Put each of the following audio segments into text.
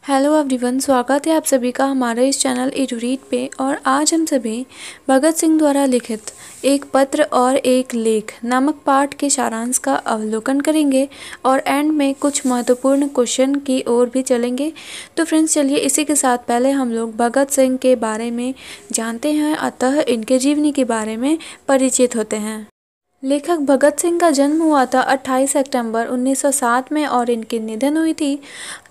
Hello everyone, स्वागत है आप सभी का हमारे इस चैनल ए टू रीड पे। और आज हम सभी भगत सिंह द्वारा लिखित एक पत्र और एक लेख नामक पाठ के सारांश का अवलोकन करेंगे और एंड में कुछ महत्वपूर्ण क्वेश्चन की ओर भी चलेंगे। तो फ्रेंड्स, चलिए इसी के साथ पहले हम लोग भगत सिंह के बारे में जानते हैं, अतः इनके जीवनी के बारे में परिचित होते हैं। लेखक भगत सिंह का जन्म हुआ था 28 सितंबर 1907 में और इनकी निधन हुई थी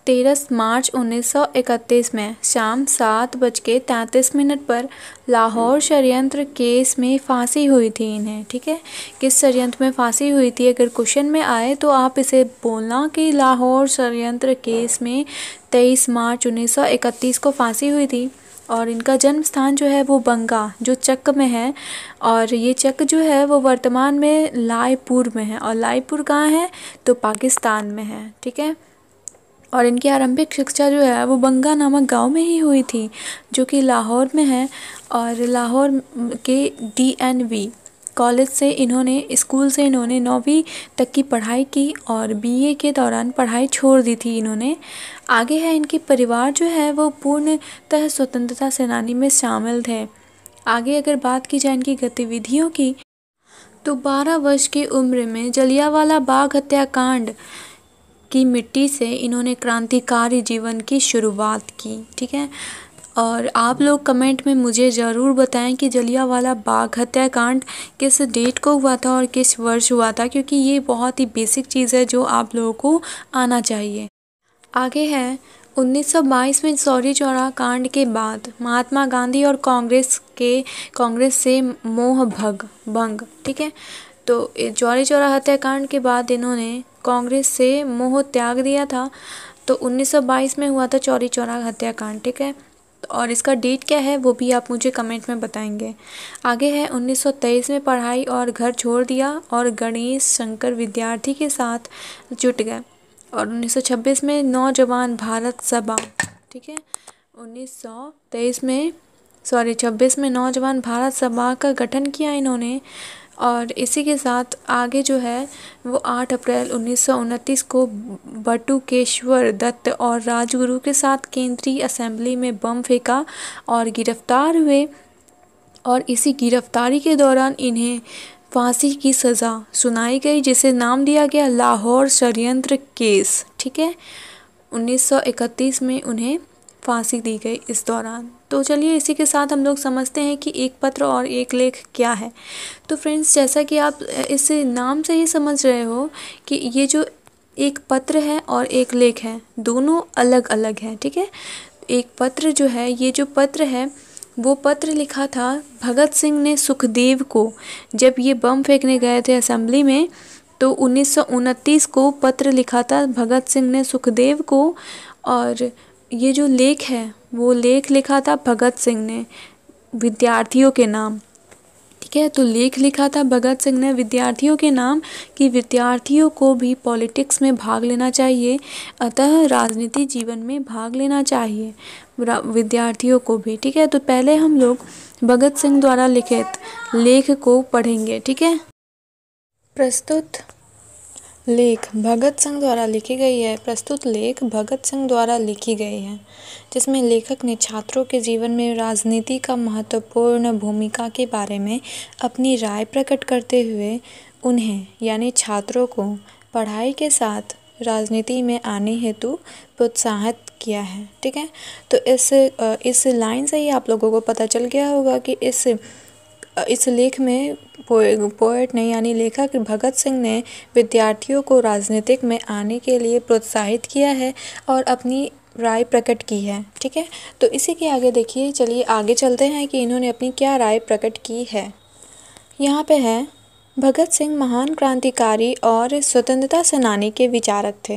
13 मार्च 1931 में शाम 7:33 पर लाहौर षड्यंत्र केस में फांसी हुई थी इन्हें। ठीक है, किस षड्यंत्र में फांसी हुई थी अगर क्वेश्चन में आए तो आप इसे बोलना कि लाहौर षड्यंत्र केस में 23 मार्च 1931 को फांसी हुई थी। और इनका जन्म स्थान जो है वो बंगा जो चक में है, और ये चक जो है वो वर्तमान में लायपुर में है। और लायपुर कहाँ है तो पाकिस्तान में है। ठीक है, और इनकी आरंभिक शिक्षा जो है वो बंगा नामक गांव में ही हुई थी जो कि लाहौर में है। और लाहौर के DNV कॉलेज से स्कूल से इन्होंने 9वीं तक की पढ़ाई की और BA के दौरान पढ़ाई छोड़ दी थी इन्होंने। आगे है इनके परिवार जो है वो पूर्णतः स्वतंत्रता सेनानी में शामिल थे। आगे अगर बात की जाए इनकी गतिविधियों की तो 12 वर्ष की उम्र में जलियांवाला बाग हत्याकांड की मिट्टी से इन्होंने क्रांतिकारी जीवन की शुरुआत की। ठीक है, और आप लोग कमेंट में मुझे ज़रूर बताएं कि जलियांवाला बाग हत्याकांड किस डेट को हुआ था और किस वर्ष हुआ था, क्योंकि ये बहुत ही बेसिक चीज़ है जो आप लोगों को आना चाहिए। आगे है 1922 में चौरी चौरा कांड के बाद महात्मा गांधी और कांग्रेस से मोह भंग। ठीक है, तो चौरी चौरा हत्याकांड के बाद इन्होंने कांग्रेस से मोह त्याग दिया था। तो 1922 में हुआ था चौरी चौरा हत्याकांड। ठीक है, और इसका डेट क्या है वो भी आप मुझे कमेंट में बताएंगे। आगे है 1923 में पढ़ाई और घर छोड़ दिया और गणेश शंकर विद्यार्थी के साथ जुट गए। और 1926 में नौजवान भारत सभा। ठीक है, 26 में नौजवान भारत सभा का गठन किया इन्होंने। और इसी के साथ आगे जो है वो 8 अप्रैल 1929 को बटुकेश्वर दत्त और राजगुरु के साथ केंद्रीय असेंबली में बम फेंका और गिरफ्तार हुए। और इसी गिरफ्तारी के दौरान इन्हें फांसी की सज़ा सुनाई गई, जिसे नाम दिया गया लाहौर षड्यंत्र केस। ठीक है, 1931 में उन्हें फांसी दी गई इस दौरान। तो चलिए इसी के साथ हम लोग समझते हैं कि एक पत्र और एक लेख क्या है। तो फ्रेंड्स, जैसा कि आप इस नाम से ही समझ रहे हो कि ये जो एक पत्र है और एक लेख है दोनों अलग अलग हैं। ठीक है, एक पत्र जो है, ये जो पत्र है वो पत्र लिखा था भगत सिंह ने सुखदेव को जब ये बम फेंकने गए थे असेंबली में। तो 1929 को पत्र लिखा था भगत सिंह ने सुखदेव को। और ये जो लेख है वो लेख लिखा था भगत सिंह ने विद्यार्थियों के नाम। ठीक है, तो लेख लिखा था भगत सिंह ने विद्यार्थियों के नाम कि विद्यार्थियों को भी पॉलिटिक्स में भाग लेना चाहिए, अतः राजनीति जीवन में भाग लेना चाहिए विद्यार्थियों को भी। ठीक है, तो पहले हम लोग भगत सिंह द्वारा लिखित लेख को पढ़ेंगे। ठीक है, प्रस्तुत लेख भगत सिंह द्वारा लिखी गई है। प्रस्तुत लेख भगत सिंह द्वारा लिखी गई है, जिसमें लेखक ने छात्रों के जीवन में राजनीति का महत्वपूर्ण भूमिका के बारे में अपनी राय प्रकट करते हुए उन्हें यानी छात्रों को पढ़ाई के साथ राजनीति में आने हेतु प्रोत्साहित किया है। ठीक है, तो इस लाइन से ही आप लोगों को पता चल गया होगा कि इस लेख में पोएट ने यानी लेखक भगत सिंह ने विद्यार्थियों को राजनीतिक में आने के लिए प्रोत्साहित किया है और अपनी राय प्रकट की है। ठीक है, तो इसी के आगे देखिए, चलिए आगे चलते हैं कि इन्होंने अपनी क्या राय प्रकट की है। यहाँ पे है, भगत सिंह महान क्रांतिकारी और स्वतंत्रता सेनानी के विचारक थे।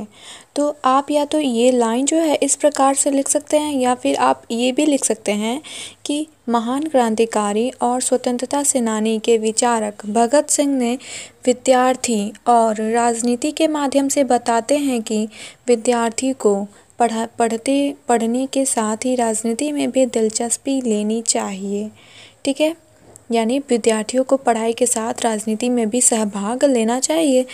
तो आप या तो ये लाइन जो है इस प्रकार से लिख सकते हैं या फिर आप ये भी लिख सकते हैं कि महान क्रांतिकारी और स्वतंत्रता सेनानी के विचारक भगत सिंह ने विद्यार्थी और राजनीति के माध्यम से बताते हैं कि विद्यार्थी को पढ़ने के साथ ही राजनीति में भी दिलचस्पी लेनी चाहिए। ठीक है, यानी विद्यार्थियों को पढ़ाई के साथ राजनीति में भी सहभाग लेना चाहिए।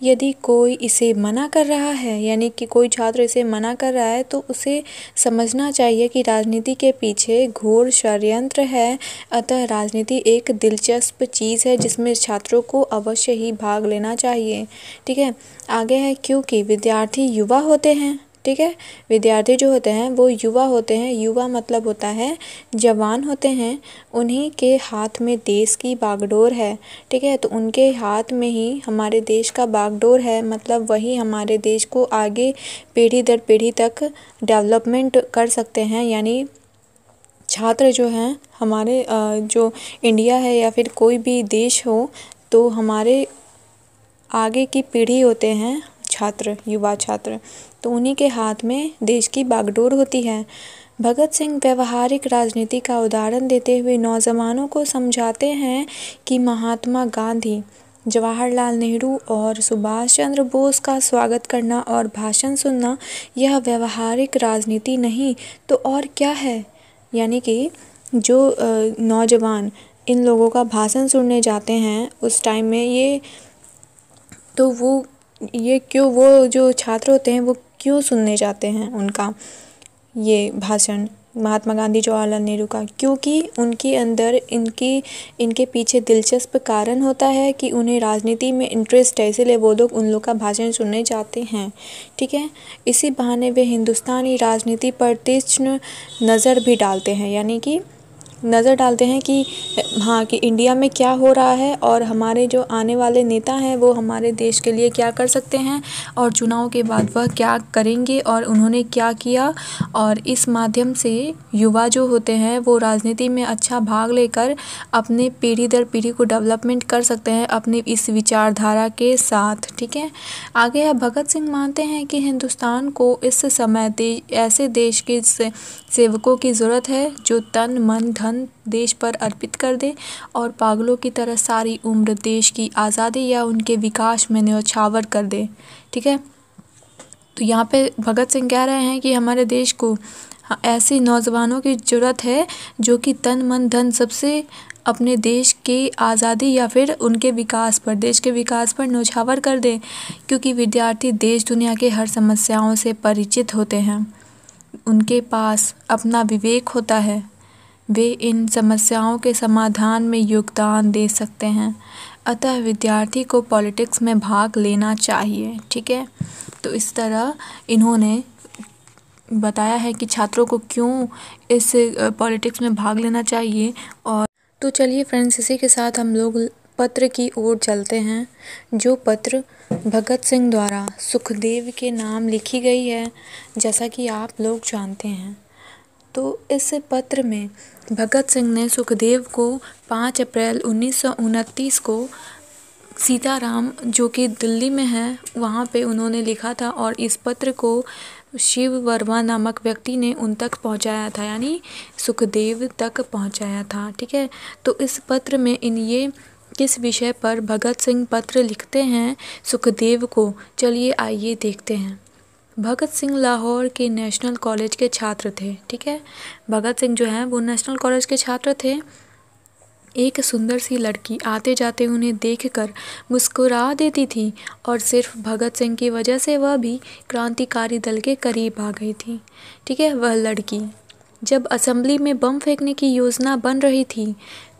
यदि कोई इसे मना कर रहा है, यानी कि कोई छात्र इसे मना कर रहा है, तो उसे समझना चाहिए कि राजनीति के पीछे घोर षड्यंत्र है। अतः राजनीति एक दिलचस्प चीज़ है जिसमें छात्रों को अवश्य ही भाग लेना चाहिए। ठीक है, आगे है क्योंकि विद्यार्थी युवा होते हैं। ठीक है, विद्यार्थी जो होते हैं वो युवा होते हैं। युवा मतलब होता है जवान होते हैं। उन्हीं के हाथ में देश की बागडोर है। ठीक है, तो उनके हाथ में ही हमारे देश का बागडोर है, मतलब वही हमारे देश को आगे पीढ़ी दर पीढ़ी तक डेवलपमेंट कर सकते हैं। यानी छात्र जो हैं हमारे जो इंडिया है या फिर कोई भी देश हो, तो हमारे आगे की पीढ़ी होते हैं छात्र, युवा छात्र, तो उन्हीं के हाथ में देश की बागडोर होती है। भगत सिंह व्यवहारिक राजनीति का उदाहरण देते हुए नौजवानों को समझाते हैं कि महात्मा गांधी, जवाहरलाल नेहरू और सुभाष चंद्र बोस का स्वागत करना और भाषण सुनना यह व्यवहारिक राजनीति नहीं तो और क्या है। यानी कि जो नौजवान इन लोगों का भाषण सुनने जाते हैं उस टाइम में वो जो छात्र होते हैं वो क्यों सुनने जाते हैं उनका ये भाषण, महात्मा गांधी जवाहरलाल नेहरू का? क्योंकि उनके अंदर इनके पीछे दिलचस्प कारण होता है कि उन्हें राजनीति में इंटरेस्ट है, इसीलिए वो लोग उन लोग का भाषण सुनने जाते हैं। ठीक है, इसी बहाने वे हिंदुस्तानी राजनीति पर तीक्ष्ण नज़र भी डालते हैं, यानी कि नज़र डालते हैं कि हाँ कि इंडिया में क्या हो रहा है और हमारे जो आने वाले नेता हैं वो हमारे देश के लिए क्या कर सकते हैं और चुनाव के बाद वह क्या करेंगे और उन्होंने क्या किया। और इस माध्यम से युवा जो होते हैं वो राजनीति में अच्छा भाग लेकर अपने पीढ़ी दर पीढ़ी को डेवलपमेंट कर सकते हैं अपनी इस विचारधारा के साथ। ठीक है, आगे है भगत सिंह मानते हैं कि हिंदुस्तान को इस समय ऐसे देश के सेवकों की ज़रूरत है जो तन मन धन देश पर अर्पित कर दे और पागलों की तरह सारी उम्र देश की आज़ादी या उनके विकास में न्यौछावर कर दे। ठीक है, तो यहाँ पे भगत सिंह कह रहे हैं कि हमारे देश को ऐसे नौजवानों की ज़रूरत है जो कि तन मन धन सबसे अपने देश की आज़ादी या फिर उनके विकास पर, देश के विकास पर न्यौछावर कर दे, क्योंकि विद्यार्थी देश दुनिया के हर समस्याओं से परिचित होते हैं, उनके पास अपना विवेक होता है, वे इन समस्याओं के समाधान में योगदान दे सकते हैं। अतः विद्यार्थी को पॉलिटिक्स में भाग लेना चाहिए। ठीक है, तो इस तरह इन्होंने बताया है कि छात्रों को क्यों इस पॉलिटिक्स में भाग लेना चाहिए। और तो चलिए फ्रेंड्स, इसी के साथ हम लोग पत्र की ओर चलते हैं, जो पत्र भगत सिंह द्वारा सुखदेव के नाम लिखी गई है, जैसा कि आप लोग जानते हैं। तो इस पत्र में भगत सिंह ने सुखदेव को 5 अप्रैल 1929 को सीताराम, जो कि दिल्ली में है, वहाँ पे उन्होंने लिखा था और इस पत्र को शिव वर्मा नामक व्यक्ति ने उन तक पहुँचाया था, यानी सुखदेव तक पहुँचाया था। ठीक है, तो इस पत्र में ये किस विषय पर भगत सिंह पत्र लिखते हैं सुखदेव को, चलिए आइए देखते हैं। भगत सिंह लाहौर के नेशनल कॉलेज के छात्र थे। ठीक है, भगत सिंह जो हैं वो नेशनल कॉलेज के छात्र थे। एक सुंदर सी लड़की आते जाते उन्हें देखकर मुस्कुरा देती थी और सिर्फ भगत सिंह की वजह से वह भी क्रांतिकारी दल के करीब आ गई थी। ठीक है, वह लड़की जब असेंबली में बम फेंकने की योजना बन रही थी,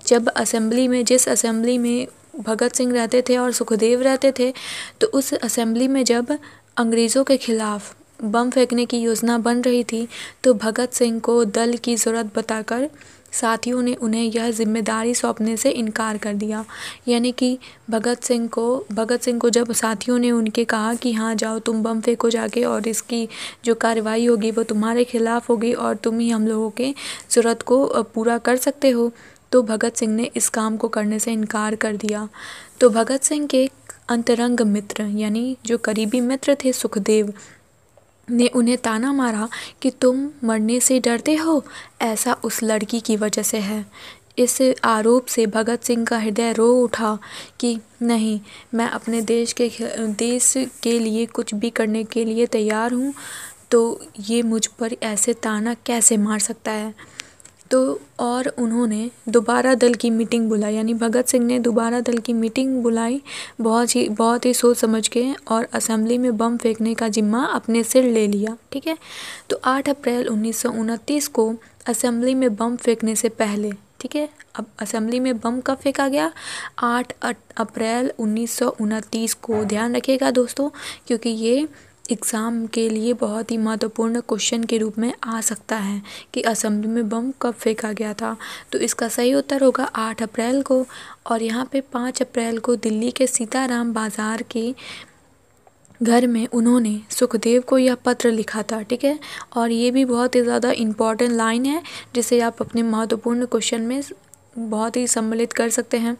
जिस असेंबली में भगत सिंह रहते थे और सुखदेव रहते थे, तो उस असेंबली में जब अंग्रेज़ों के खिलाफ बम फेंकने की योजना बन रही थी, तो भगत सिंह को दल की ज़रूरत बताकर साथियों ने उन्हें यह जिम्मेदारी सौंपने से इनकार कर दिया। यानी कि भगत सिंह को जब साथियों ने उनके कहा कि हाँ जाओ तुम बम फेंको जाके और इसकी जो कार्रवाई होगी वो तुम्हारे खिलाफ होगी और तुम ही हम लोगों के ज़रूरत को पूरा कर सकते हो, तो भगत सिंह ने इस काम को करने से इनकार कर दिया। तो भगत सिंह के अंतरंग मित्र, यानी जो करीबी मित्र थे सुखदेव, ने उन्हें ताना मारा कि तुम मरने से डरते हो, ऐसा उस लड़की की वजह से है। इस आरोप से भगत सिंह का हृदय रो उठा कि नहीं, मैं अपने देश के लिए कुछ भी करने के लिए तैयार हूँ, तो ये मुझ पर ऐसे ताना कैसे मार सकता है। तो और उन्होंने दोबारा दल की मीटिंग बुलाई, यानी भगत सिंह ने दोबारा दल की मीटिंग बुलाई बहुत ही सोच समझ के, और असेंबली में बम फेंकने का जिम्मा अपने सिर ले लिया। ठीक है, तो 8 अप्रैल 1929 को असेंबली में बम फेंकने से पहले, ठीक है, अब असेंबली में बम कब फेंका गया? 8 अप्रैल 1929 को। ध्यान रखिएगा दोस्तों, क्योंकि ये एग्ज़ाम के लिए बहुत ही महत्वपूर्ण क्वेश्चन के रूप में आ सकता है कि असेंबली में बम कब फेंका गया था। तो इसका सही उत्तर होगा 8 अप्रैल को। और यहाँ पे 5 अप्रैल को दिल्ली के सीताराम बाज़ार के घर में उन्होंने सुखदेव को यह पत्र लिखा था। ठीक है, और ये भी बहुत ही ज़्यादा इम्पॉर्टेंट लाइन है, जिसे आप अपने महत्वपूर्ण क्वेश्चन में बहुत ही सम्मिलित कर सकते हैं।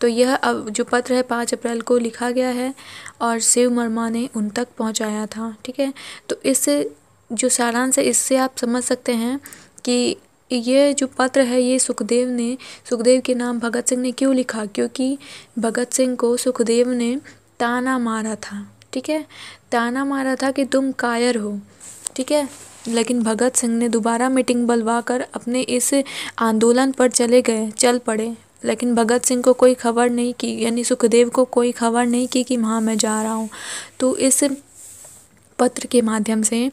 तो यह अब जो पत्र है 5 अप्रैल को लिखा गया है और शिव वर्मा ने उन तक पहुंचाया था। ठीक है, तो इससे जो सारांश है, इससे आप समझ सकते हैं कि ये जो पत्र है ये सुखदेव के नाम भगत सिंह ने क्यों लिखा, क्योंकि भगत सिंह को सुखदेव ने ताना मारा था। ठीक है, ताना मारा था कि तुम कायर हो। ठीक है, लेकिन भगत सिंह ने दोबारा मीटिंग बुलवाकर अपने इस आंदोलन पर चल पड़े। लेकिन भगत सिंह को कोई खबर नहीं की, यानी सुखदेव को कोई खबर नहीं की कि हाँ मैं जा रहा हूँ। तो इस पत्र के माध्यम से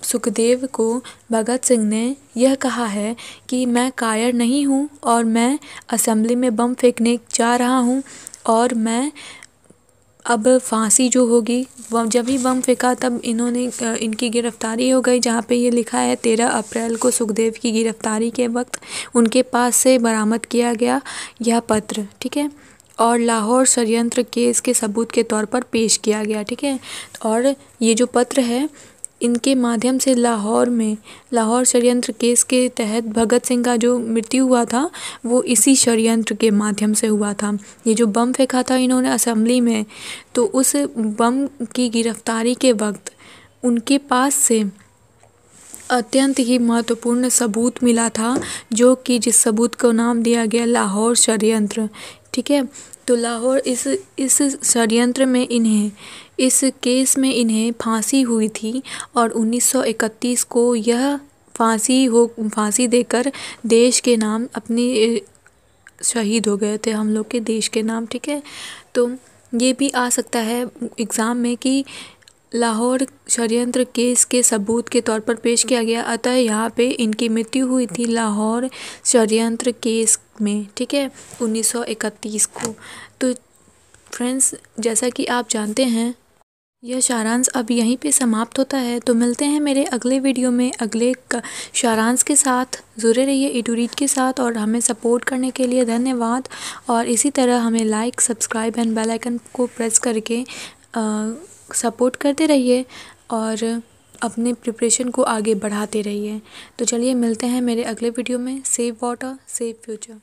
सुखदेव को भगत सिंह ने यह कहा है कि मैं कायर नहीं हूँ और मैं असेंबली में बम फेंकने जा रहा हूँ, और मैं अब फांसी जो होगी, जब ही बम फेंका तब इनकी गिरफ्तारी हो गई। जहाँ पे ये लिखा है 13 अप्रैल को सुखदेव की गिरफ्तारी के वक्त उनके पास से बरामद किया गया यह पत्र। ठीक है, और लाहौर षड्यंत्र केस के सबूत के तौर पर पेश किया गया। ठीक है, और ये जो पत्र है इनके माध्यम से लाहौर षड्यंत्र केस के तहत भगत सिंह का जो मृत्यु हुआ था वो इसी षड्यंत्र के माध्यम से हुआ था। ये जो बम फेंका था इन्होंने असेंबली में, तो उस बम की गिरफ्तारी के वक्त उनके पास से अत्यंत ही महत्वपूर्ण सबूत मिला था, जो कि जिस सबूत को नाम दिया गया लाहौर षड्यंत्र। ठीक है, तो लाहौर इस षड्यंत्र में इस केस में इन्हें फांसी हुई थी, और 1931 को यह फांसी देकर देश के नाम अपनी शहीद हो गए थे, हम लोग के देश के नाम। ठीक है, तो ये भी आ सकता है एग्ज़ाम में कि लाहौर षड्यंत्र केस के सबूत के तौर पर पेश किया गया, अतः यहाँ पे इनकी मृत्यु हुई थी लाहौर षड्यंत्र केस में। ठीक है, 1931 को। तो फ्रेंड्स, जैसा कि आप जानते हैं यह सारांश अब यहीं पे समाप्त होता है। तो मिलते हैं मेरे अगले वीडियो में अगले सारांश के साथ। जुड़े रहिए ए2 रीड के साथ, और हमें सपोर्ट करने के लिए धन्यवाद। और इसी तरह हमें like, subscribe and bell icon को प्रेस करके सपोर्ट करते रहिए और अपने प्रिपरेशन को आगे बढ़ाते रहिए। तो चलिए मिलते हैं मेरे अगले वीडियो में। Save water, save future.